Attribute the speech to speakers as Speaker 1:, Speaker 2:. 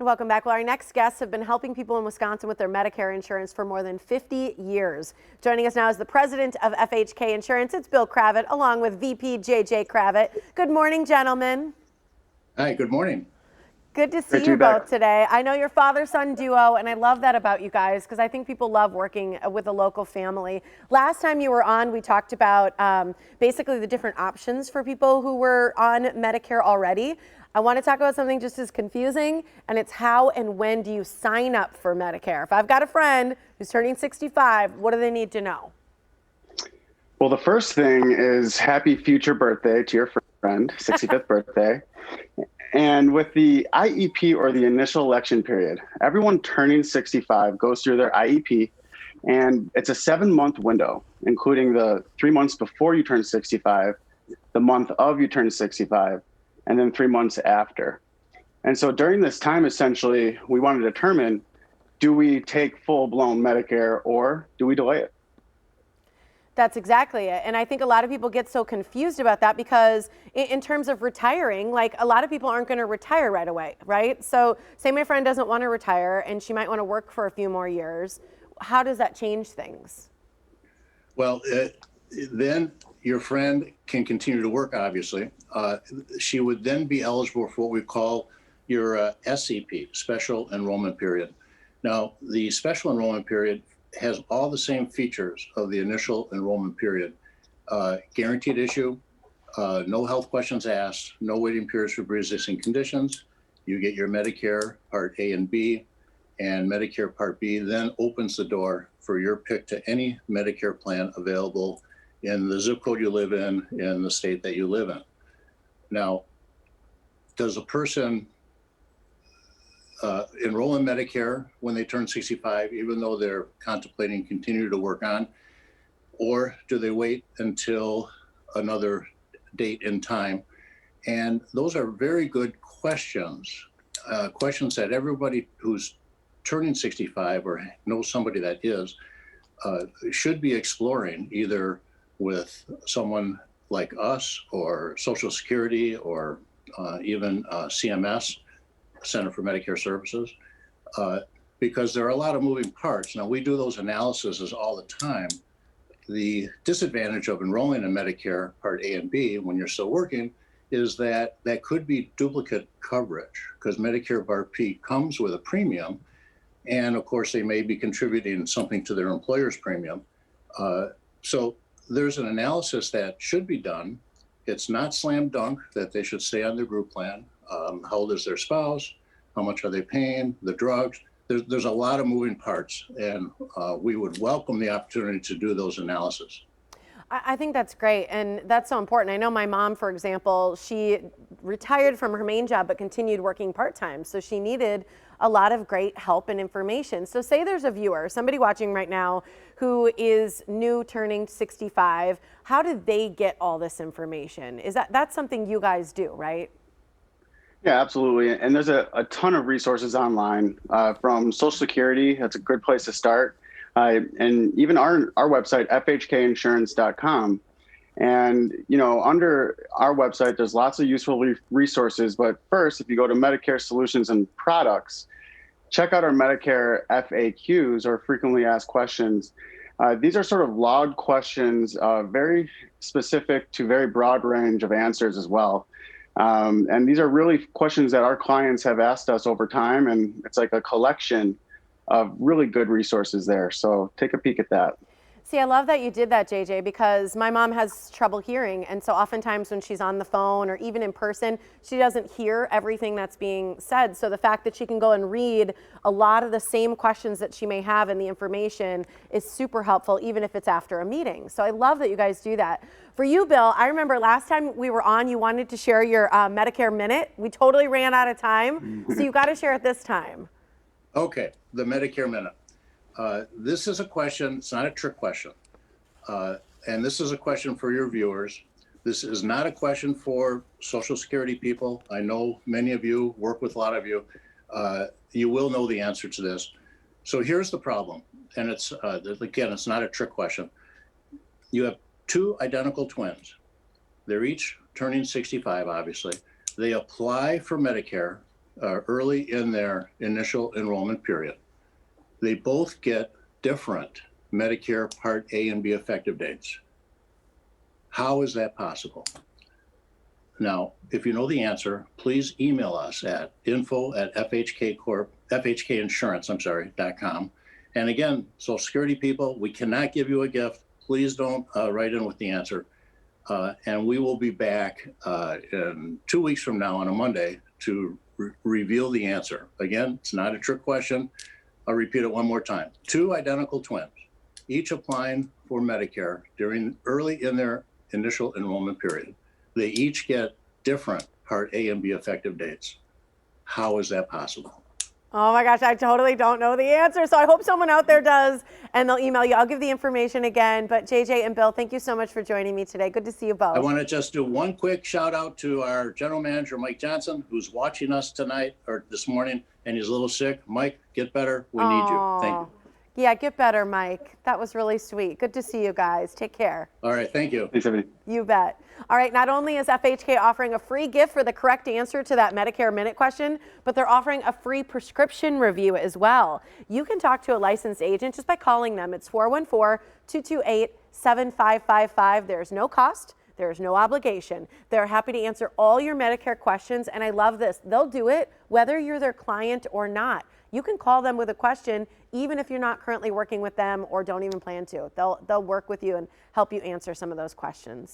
Speaker 1: And welcome back. Well, our next guests have been helping people in Wisconsin with their Medicare insurance for more than 50 years. Joining us now is the president of FHK Insurance. It's Bill Kravitz, along with VP JJ Kravitz. Good morning, gentlemen.
Speaker 2: Hi, good morning.
Speaker 1: Good to see you both today. I know you're father-son duo, and I love that about you guys because I think people love working with a local family. Last time you were on, we talked about basically the different options for people who were on Medicare already. I want to talk about something just as confusing, and it's how and when do you sign up for Medicare? If I've got a friend who's turning 65, what do they need to know?
Speaker 3: Well, the first thing is happy future birthday to your friend, 65th birthday. And with the IEP, or the initial election period, everyone turning 65 goes through their IEP, and it's a 7-month window, including the 3 months before you turn 65, the month of you turn 65, and then 3 months after. And so during this time, essentially, we want to determine, do we take full-blown Medicare or do we delay it?
Speaker 1: That's exactly it. And I think a lot of people get so confused about that because in terms of retiring, like a lot of people aren't going to retire right away, right? So say my friend doesn't want to retire and she might want to work for a few more years. How does that change things?
Speaker 2: Well, then your friend can continue to work, obviously. She would then be eligible for what we call your SEP, Special Enrollment Period. Now, the Special Enrollment Period has all the same features of the initial enrollment period. Guaranteed issue, no health questions asked, no waiting periods for pre-existing conditions. You get your Medicare Part A and B, and Medicare Part B then opens the door for your pick to any Medicare plan available in the zip code you live in the state that you live in. Now, does a person enroll in Medicare when they turn 65, even though they're contemplating continue to work on, or do they wait until another date in time? And those are very good questions, questions that everybody who's turning 65 or knows somebody that is, should be exploring, either with someone like us or Social Security or even CMS, Center for Medicare Services, because there are a lot of moving parts. Now, we do those analyses all the time. The disadvantage of enrolling in Medicare Part A and B when you're still working is that that could be duplicate coverage, because Medicare Part B comes with a premium, and of course they may be contributing something to their employer's premium. So there's an analysis that should be done. It's not slam dunk that they should stay on their group plan. How old is their spouse? How much are they paying? The drugs? There's a lot of moving parts, and we would welcome the opportunity to do those analyses.
Speaker 1: I think that's great, and that's so important. I know my mom, for example, she retired from her main job but continued working part-time, so she needed a lot of great help and information. So say there's a viewer, somebody watching right now who is new, turning 65, how do they get all this information? That's something you guys do, right?
Speaker 3: Yeah, absolutely. And there's a ton of resources online from Social Security. That's a good place to start. And even our website, FHKinsurance.com. And, you know, under our website, there's lots of useful resources. But first, if you go to Medicare Solutions and Products, check out our Medicare FAQs, or frequently asked questions. These are sort of logged questions, very specific to very broad range of answers as well. And these are really questions that our clients have asked us over time, and it's like a collection of really good resources there. So take a peek at that.
Speaker 1: See, I love that you did that, JJ, because my mom has trouble hearing. And so oftentimes when she's on the phone or even in person, she doesn't hear everything that's being said. So the fact that she can go and read a lot of the same questions that she may have in the information is super helpful, even if it's after a meeting. So I love that you guys do that. For you, Bill, I remember last time we were on, you wanted to share your Medicare Minute. We totally ran out of time. So you got to share it this time.
Speaker 2: Okay, the Medicare Minute. This is a question, it's not a trick question. And this is a question for your viewers. This is not a question for Social Security people. I know many of you work with a lot of you. You will know the answer to this. So here's the problem. And it's, again, it's not a trick question. You have two identical twins. They're each turning 65, obviously. They apply for Medicare early in their initial enrollment period, they both get different Medicare Part A and B effective dates. How is that possible? Now, if you know the answer, please email us at info@fhkinsurance.com. And again, Social Security people, we cannot give you a gift. Please don't write in with the answer. And we will be back in 2 weeks from now on a Monday to reveal the answer. Again, it's not a trick question. I'll repeat it one more time. 2 identical twins, each applying for Medicare early in their initial enrollment period. They each get different Part A and B effective dates. How is that possible?
Speaker 1: Oh my gosh, I totally don't know the answer. So I hope someone out there does, and they'll email you. I'll give the information again. But JJ and Bill, thank you so much for joining me today. Good to see you both.
Speaker 2: I want to just do one quick shout out to our general manager, Mike Johnson, who's watching us tonight or this morning, and he's a little sick. Mike, get better. We need you. Thank you.
Speaker 1: Yeah, get better, Mike. That was really sweet. Good to see you guys. Take care.
Speaker 2: All right, thank you.
Speaker 3: Thanks, everybody.
Speaker 1: You bet. All right, not only is FHK offering a free gift for the correct answer to that Medicare Minute question, but they're offering a free prescription review as well. You can talk to a licensed agent just by calling them. It's 414-228-7555. There's no cost. There's no obligation. They're happy to answer all your Medicare questions, and I love this. They'll do it whether you're their client or not. You can call them with a question even if you're not currently working with them or don't even plan to. They'll work with you and help you answer some of those questions.